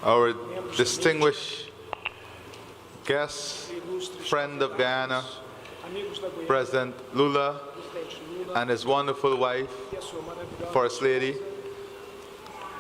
Our distinguished guest, friend of Guyana, President Lula, and his wonderful wife, First Lady,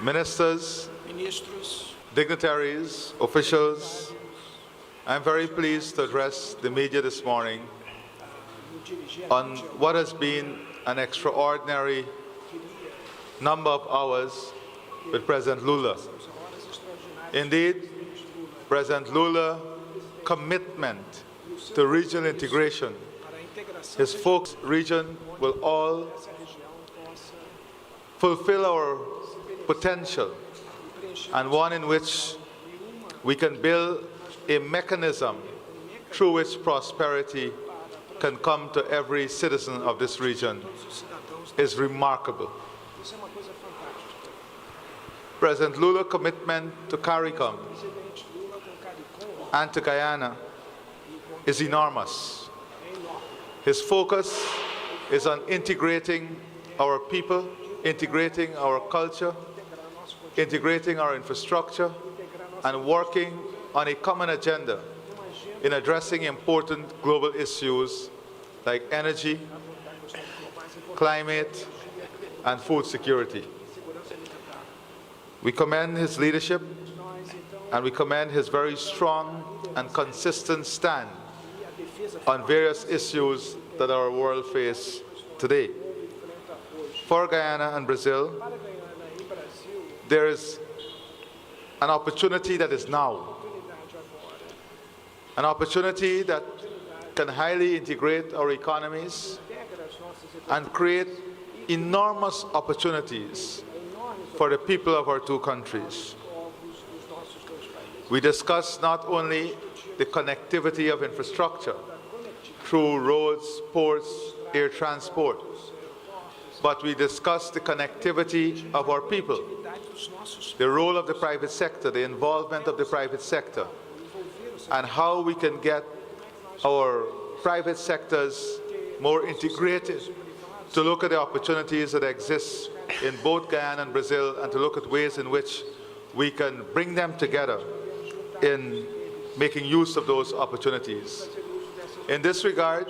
ministers, dignitaries, officials. I'm very pleased to address the media this morning on what has been an extraordinary number of hours with President Lula. Indeed, President Lula's commitment to regional integration, his focus region will all fulfill our potential, and one in which we can build a mechanism through which prosperity can come to every citizen of this region is remarkable. President Lula's commitment to CARICOM and to Guyana is enormous. His focus is on integrating our people, integrating our culture, integrating our infrastructure, and working on a common agenda in addressing important global issues like energy, climate, and food security. We commend his leadership, and we commend his very strong and consistent stand on various issues that our world faces today. For Guyana and Brazil, there is an opportunity that is now, an opportunity that can highly integrate our economies and create enormous opportunities for the people of our two countries. We discuss not only the connectivity of infrastructure through roads, ports, air transport, but we discuss the connectivity of our people, the role of the private sector, the involvement of the private sector, and how we can get our private sectors more integrated to look at the opportunities that exist in both Guyana and Brazil, and to look at ways in which we can bring them together in making use of those opportunities. In this regard,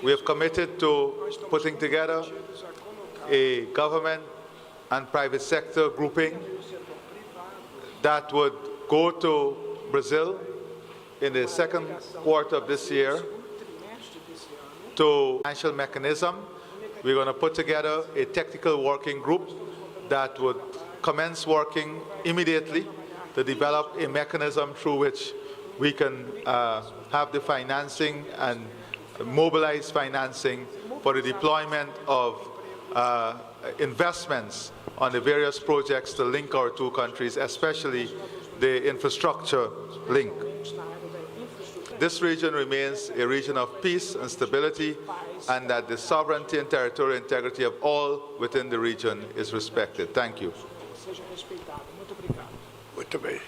we have committed to putting together a government and private sector grouping that would go to Brazil in the second quarter of this year to financial mechanism. We're going to put together a technical working group that would commence working immediately to develop a mechanism through which we can have the financing and mobilize financing for the deployment of investments on the various projects to link our two countries, especially the infrastructure link. This region remains a region of peace and stability, and that the sovereignty and territorial integrity of all within the region is respected. Thank you. Muito bem.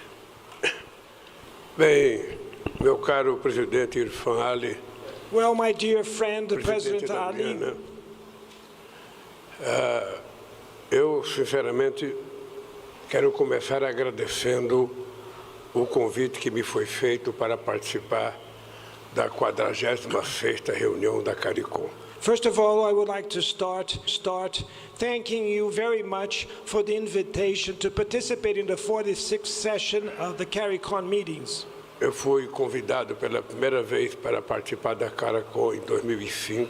Bem, meu caro presidente fala. Well, my dear friend, President Ali. Eu, sinceramente, quero começar agradecendo o convite que me foi feito para participar da 46ª reunião da CARICOM. First of all, I would like to start thanking you very much for the invitation to participate in the 46th session of the CARICOM meetings. Eu fui convidado pela primeira vez para participar da CARICOM em 2005.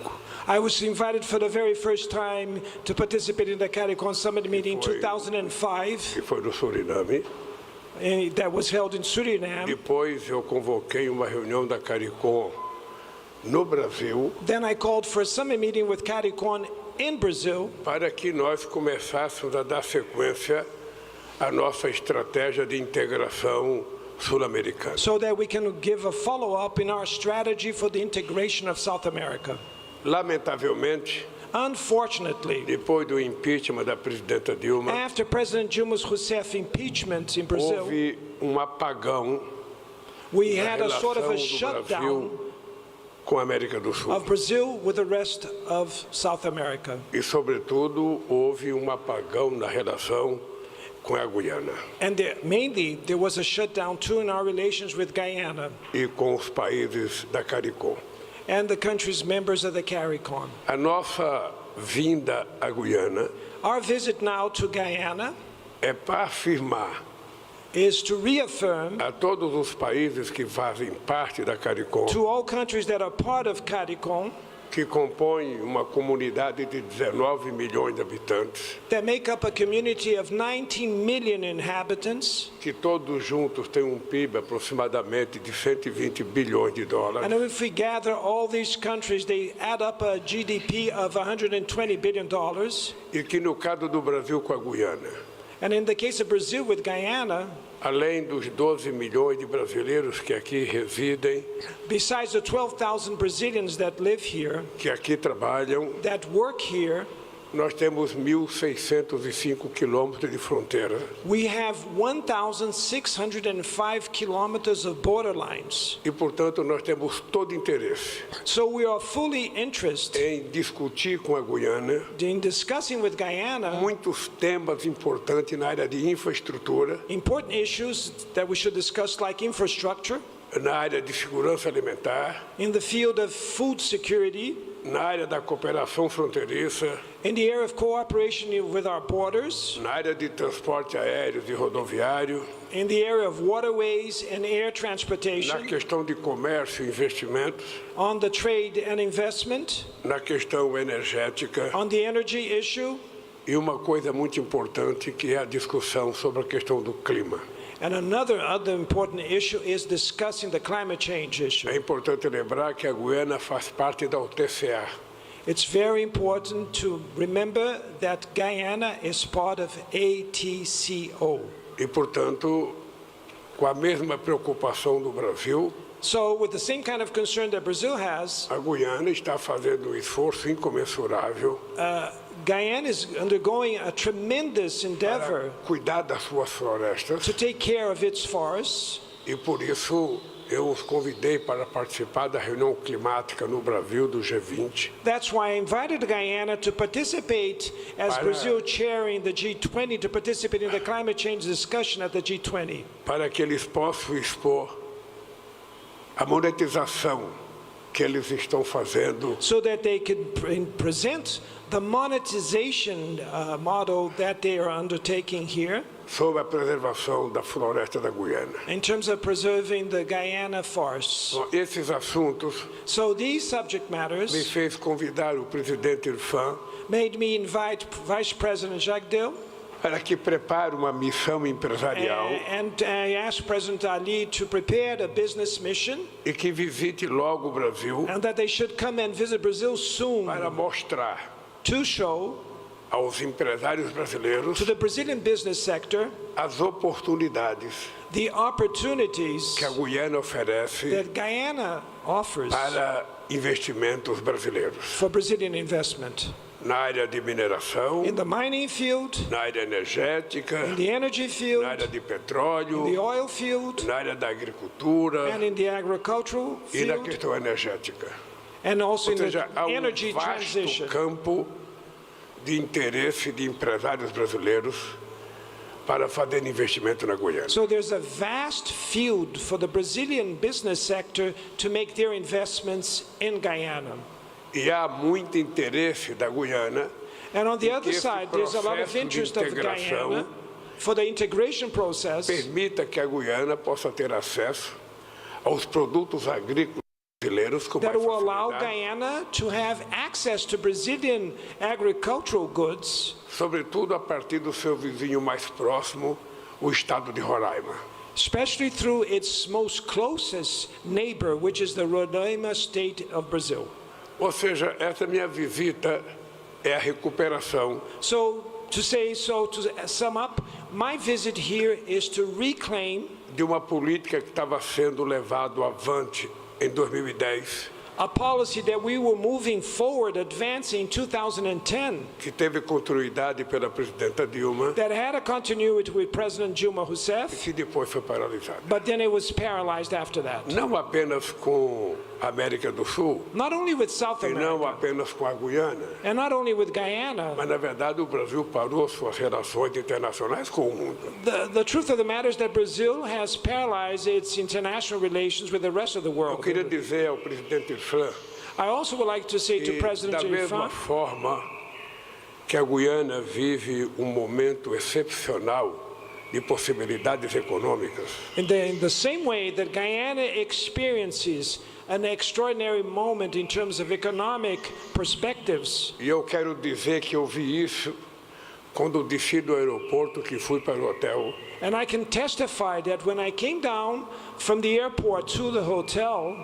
I was invited for the very first time to participate in the CARICOM Summit meeting in 2005. E foi no Suriname. That was held in Suriname. Depois eu convoquei uma reunião da CARICOM no Brasil. Then I called for a summit meeting with CARICOM in Brazil. Para que nós começássemos a dar sequência à nossa estratégia de integração sul-americana. So that we can give a follow-up in our strategy for the integration of South America. Lamentavelmente, unfortunately, depois do impeachment da presidenta Dilma, after President Dilma Rousseff impeachment in Brazil, houve apagão. We had a sort of a shutdown com a América do Sul. Of Brazil with the rest of South America. E, sobretudo, houve apagão na relação com a Guiana And mainly, there was a shutdown too in our relations with Guyana e com os países da CARICOM. and the countries members of the CARICOM. A nossa vinda à Guiana Our visit now to Guyana é para afirmar is to reaffirm a todos os países que fazem parte da CARICOM, to all countries that are part of CARICOM, que compõem uma comunidade de 19 milhões de habitantes, that make up a community of 19 million inhabitants, que todos juntos têm um PIB aproximadamente de 120 bilhões de dólares, and if we gather all these countries, they add up a GDP of $120 billion. e que no caso do Brasil com a Guiana, And in the case of Brazil with Guyana, além dos 12 milhões de brasileiros que aqui residem, besides the 12,000 Brazilians that live here, que aqui trabalham, that work here, nós temos 1.605 quilômetros de fronteira, we have 1,605 kilometers of border lines. e, portanto, nós temos todo interesse So we are fully interested em discutir com a Guiana in discussing with Guyana muitos temas importantes na área de infraestrutura, important issues that we should discuss, like infrastructure, na área de segurança alimentar, in the field of food security, na área da cooperação fronteiriça, in the area of cooperation with our borders, na área de transporte aéreo e rodoviário, in the area of waterways and air na transportation, questão de comércio e investimentos, on the trade and investment, na questão energética, on the energy issue, e uma coisa muito importante que é a discussão sobre a questão do clima. and another important issue is discussing the climate change issue. É importante lembrar que a Guiana faz parte da UTCA. It's very important to remember that Guyana is part of ATCO. E, portanto, com a mesma preocupação do Brasil, So with the same kind of concern that Brazil has, a Guiana está fazendo um esforço incomensurável Guyana is undergoing a tremendous endeavor para cuidar das suas florestas, to take care of its forests. e por isso eu os convidei para participar da reunião climática no Brasil do G20, That's why I invited Guyana to participate as Para- Brazil chairing the G20, to participate in the climate change discussion at the G20, para que eles possam expor a monetização que eles estão fazendo so that they could present the monetization model that they are undertaking here sobre a preservação da floresta da Guiana. in terms of preserving the Guyana forests. Bom, esses assuntos So these subject me matters fez convidar o presidente Irfan made me invite Vice President Georgetown para que prepare uma missão empresarial and I asked President Ali to prepare a business mission e que visite logo o Brasil and that they should come and visit Brazil soon para mostrar to show aos empresários brasileiros to the Brazilian business sector as oportunidades the opportunities que a Guiana oferece that Guyana offers para investimentos brasileiros for Brazilian investment na área de mineração, in the mining field, na área energética, in the energy field, na área de in the petróleo, oil field, na área da agricultura and in the agricultural e na field, questão energética. and also Ou in the seja, há energy vasto transition. campo de interesse de empresários brasileiros para fazer investimento na Guiana. So there's a vast field for the Brazilian business sector to make their investments in Guyana. E há muito interesse da Guiana And on the que other esse side, there's a lot of processo de interest of integração Guyana for the integration process permita que a Guiana possa ter acesso aos produtos agrícolas brasileiros com mais that will allow facilidade, Guyana to have access to Brazilian agricultural goods, sobretudo a partir do seu vizinho mais próximo, o estado de Roraima. especially through its most closest neighbor, which is the Roraima state of Brazil. Ou seja, essa minha visita é a recuperação So to sum up, my visit here is to reclaim de uma política que estava sendo levado avante em 2010 a policy that we were moving forward, advancing in 2010, que teve continuidade pela presidenta Dilma that had a continuity with President Dilma e Rousseff, que depois foi paralisada. but then it was paralyzed after that. Não apenas com a América do Sul, Not only with South e não America, apenas com a Guiana, and not only with Guyana. mas na verdade o Brasil parou suas relações internacionais com o mundo. The truth of the matter is that Brazil has paralyzed its international relations with the rest of the Eu world. queria dizer ao presidente França I also would like to say to que, President da mesma Irfan, forma que a Guiana vive momento excepcional de possibilidades econômicas, in the same way that Guyana experiences an extraordinary moment in terms of economic perspectives. e eu quero dizer que eu vi isso quando desci do aeroporto que fui para o hotel. And I can testify that when I came down from the airport to the hotel,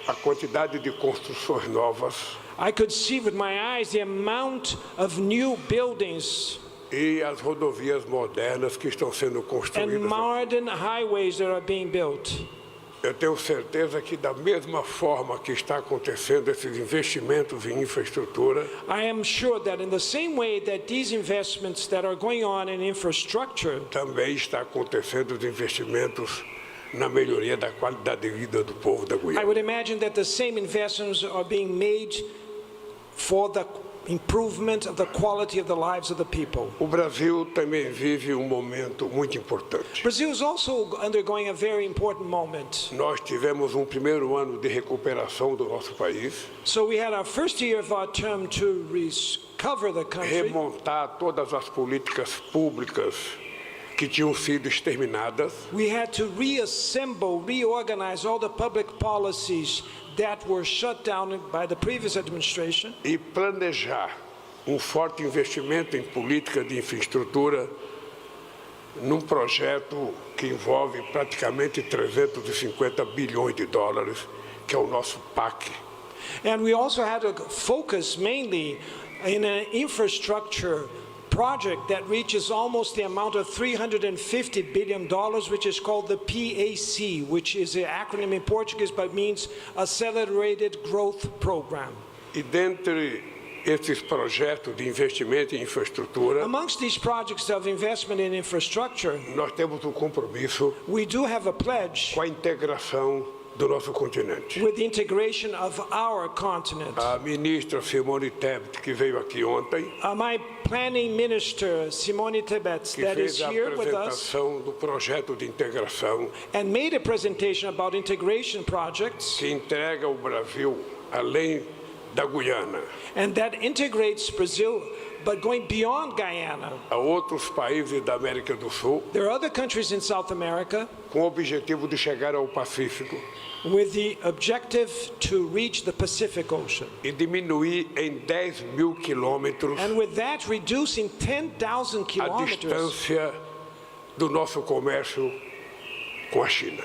A quantidade de construções novas I could see with my eyes the amount of new buildings e as rodovias modernas que estão sendo and construídas. modern highways that are being built. Eu tenho certeza que da mesma forma que está acontecendo esses investimentos em infraestrutura, I am sure that in the same way that these investments that are going on in infrastructure, também está acontecendo os investimentos na melhoria da qualidade de vida do povo da I Guiana. would imagine that the same investments are being made for the improvement of the quality of the lives of the people. O Brasil também vive momento muito importante. Brazil is also undergoing a very important moment. Nós tivemos primeiro ano de recuperação do nosso país, So we had our first year of our term to recover the country, remontar todas as políticas públicas que tinham sido exterminadas we had to reassemble, reorganize all the public policies that were shut down by the previous administration, e planejar forte investimento em política de infraestrutura num projeto que envolve praticamente 350 bilhões de dólares, que é o nosso PAC. and we also had to focus mainly in an infrastructure project that reaches almost the amount of $350 billion, which is called the PAC, which is an acronym in Portuguese but means Accelerated Growth Program. E dentre esses projetos de investimento em infraestrutura, Amongst these projects of investment in infrastructure, nós temos compromisso we do have a pledge com a integração do nosso continente. with the integration of our continent. A ministra Simone Tebet, que veio aqui ontem, My planning minister, Simone Tebet, que that is fez a here with us, apresentação do projeto de integração and made a presentation about integration projects, que entrega o Brasil além da Guiana and that integrates Brazil, but going beyond Guyana. a outros países da América do Sul, There are other countries in South America com o objetivo de chegar ao Pacífico with the objective to reach the Pacific Ocean. e diminuir em 10 mil quilômetros And with that, reducing 10,000 a kilometers, distância do nosso comércio com a China,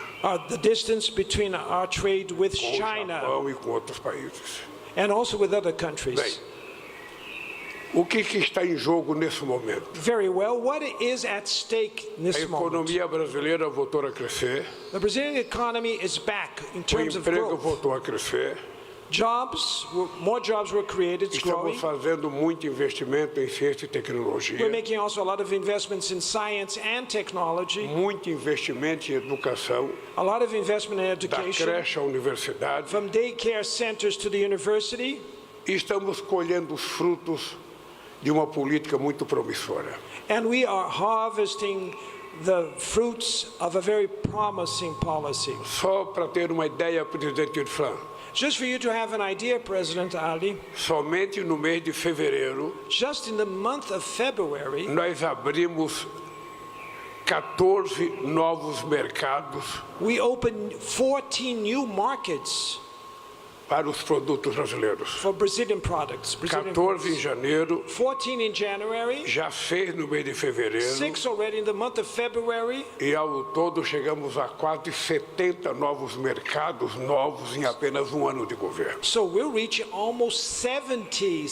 the distance between our trade with com o China Japão e com outros países. and also with other countries. Bem, o que está em jogo nesse momento? Very well. What is at stake in A this moment? economia brasileira voltou a crescer, The Brazilian economy is back in o terms of emprego growth. voltou a crescer, More jobs were created, it's growing. estamos fazendo muito investimento em ciência e tecnologia, We're making also a lot of investments in science and technology, muito investimento em educação, a lot of investment in da education, creche à universidade, from daycare centers to the university, e estamos colhendo os frutos de uma política muito promissora. and we are harvesting the fruits of a very promising policy. Só para ter uma ideia, presidente Irfan, Just for you to have an idea, President Ali, somente no mês de fevereiro just in the month of February, nós abrimos 14 novos mercados we opened 14 new markets para os produtos brasileiros. for Brazilian products. 14 em janeiro, 14 in January, já 6 no mês de fevereiro, 6 already in the month of February, e ao todo chegamos a quase 70 novos mercados novos em apenas um ano de governo. so we'll reach almost 70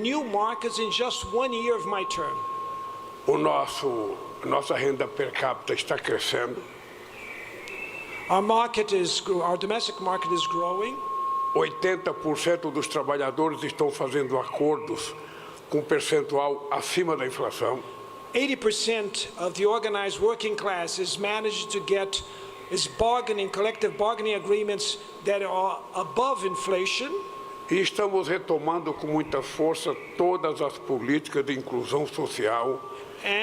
new markets in just 1 year of my term. Nossa renda per capita está crescendo, Our domestic market is growing. 80% dos trabalhadores estão fazendo acordos com percentual acima da inflação. 80% of the organized working class is managed to get collective bargaining agreements that are above inflation. E estamos retomando com muita força todas as políticas de inclusão social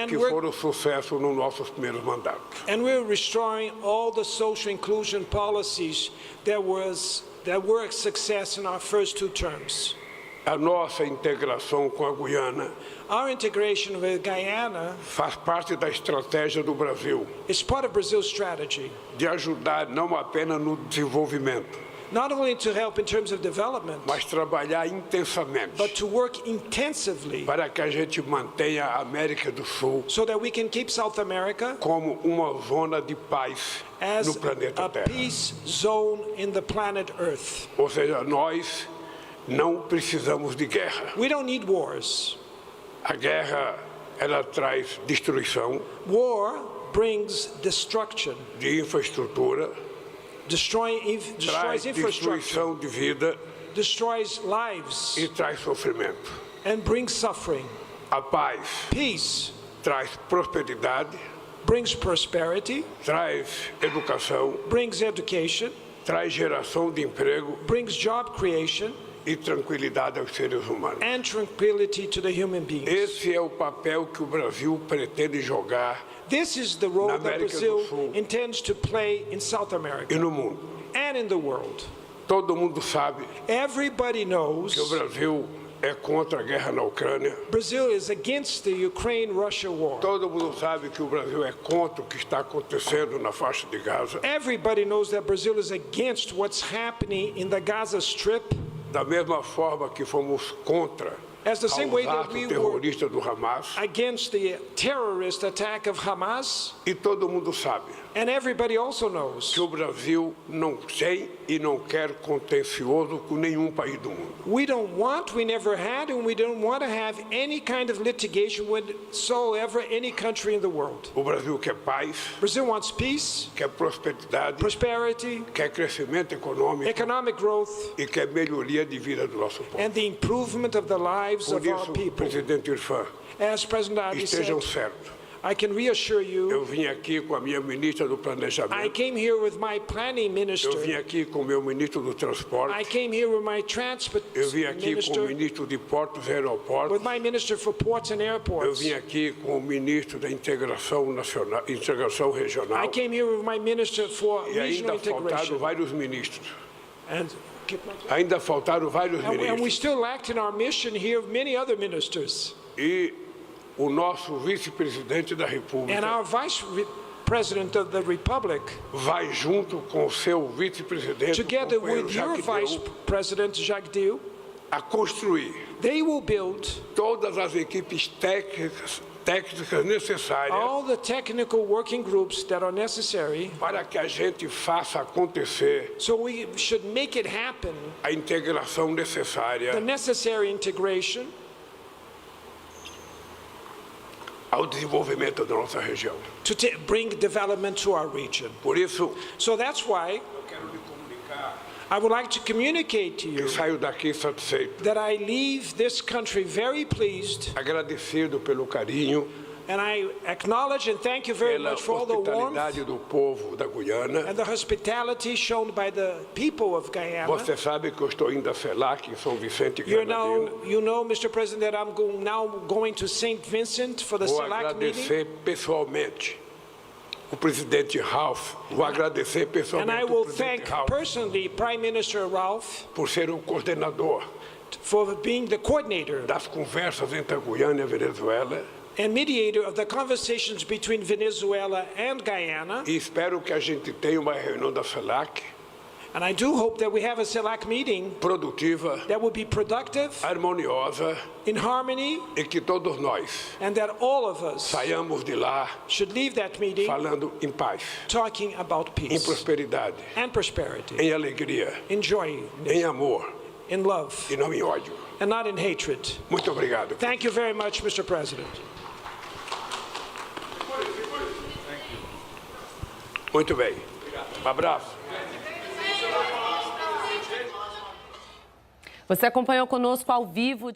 que foram sucesso nos nossos primeiros mandatos. And we're restoring all the social inclusion policies that were a success in our first 2 terms. A nossa integração com a Guiana Our integration with Guyana faz parte da estratégia do Brasil is part of Brazil's strategy, de ajudar não apenas no desenvolvimento, not only to help in terms of development, mas trabalhar intensamente but to work intensively para que a gente mantenha a América do Sul so that we can keep South America como uma zona de paz as no planeta a Terra. peace zone in the planet Earth. Ou seja, nós não precisamos de guerra. We don't need wars. A guerra, ela traz destruição War brings destruction, de infraestrutura, destroys traz infrastructure, destruição de vida destroys lives, e traz sofrimento. and brings suffering. A paz Peace traz prosperidade, brings prosperity, traz educação, brings education, traz geração de emprego brings job creation, e tranquilidade aos seres humanos. and tranquility to the human beings. Esse é o papel que o Brasil pretende jogar This is the role Na that América do Brazil Sul. intends to play in South e America no mundo. and in the world. Todo mundo sabe Everybody knows que o Brasil é contra a guerra na Ucrânia. Brazil is against the Ukraine-Russia war. Todo mundo sabe que o Brasil é contra o que está acontecendo na faixa de Gaza. Everybody knows that Brazil is against what's happening in the Gaza Strip. Da mesma forma que fomos contra As the same way aos that atos we were terroristas do Hamas. against the terrorist attack of Hamas, E todo mundo sabe and everybody also knows que o Brasil não tem e não quer contencioso com nenhum país do mundo. we never had, and we don't want to have any kind of litigation whatsoever any country in the world. O Brasil quer paz, Brazil wants peace, quer prosperidade, prosperity, quer crescimento econômico economic growth, e quer melhoria de vida do nosso povo. and the improvement of the lives Por of our isso, people. presidente Irfan, As President Adi estejam said, certos. I can reassure you, Eu vim aqui com a minha ministra do I Planejamento, came here with my planning minister, eu vim aqui com o meu ministro do I Transporte, came here with my transport eu vim aqui com o minister, ministro de Portos e Aeroportos, with my minister for ports and eu airports. vim aqui com o ministro da Integração Nacional, Integração Regional, I came here with my minister for e regional ainda faltaram integration. vários ministros. And Ainda faltaram vários we ministros. still lacked in our mission here many other ministers. E o nosso vice-presidente da And República our vice president of the republic, vai junto com o seu vice-presidente, o together companheiro with your vice Jacques, president, Jacques Dill, a construir they will build todas as equipes técnicas necessárias all the technical working groups that are necessary. para que a gente faça acontecer So we should make it happen, a integração necessária the necessary integration ao desenvolvimento da nossa região. to bring development to our region. Por isso, So that's why eu quero lhe comunicar I would like to communicate to que you saio daqui satisfeito, that I leave this country very pleased, agradecido pelo carinho, and I acknowledge and thank you very pela much for all the warmth hospitalidade do povo da Guiana. and the hospitality shown by the people of Guyana. Você sabe que eu estou indo a Celac, em São Vicente, You Granadinas. know, Mr. President, that I'm now going to St. Vincent for the Vou Celac meeting. agradecer pessoalmente o presidente Ralph. Vou agradecer And I pessoalmente will o presidente thank Ralph personally Prime Minister Ralph por ser o coordenador for being the coordinator das conversas entre a Guiana e a Venezuela. and mediator of the conversations between Venezuela and Guyana. E espero que a gente tenha uma reunião da Celac And I do hope that we have a Celac meeting produtiva, that will be productive, harmoniosa in harmony, e que todos nós and that all of us saiamos de lá should leave that meeting falando em paz, talking about em peace prosperidade, and prosperity, em alegria, in joy, em amor in love, e não em ódio. and not in hatred. Muito obrigado. Thank you very much, Mr. President. Muito bem. Um abraço. Você acompanhou conosco ao vivo.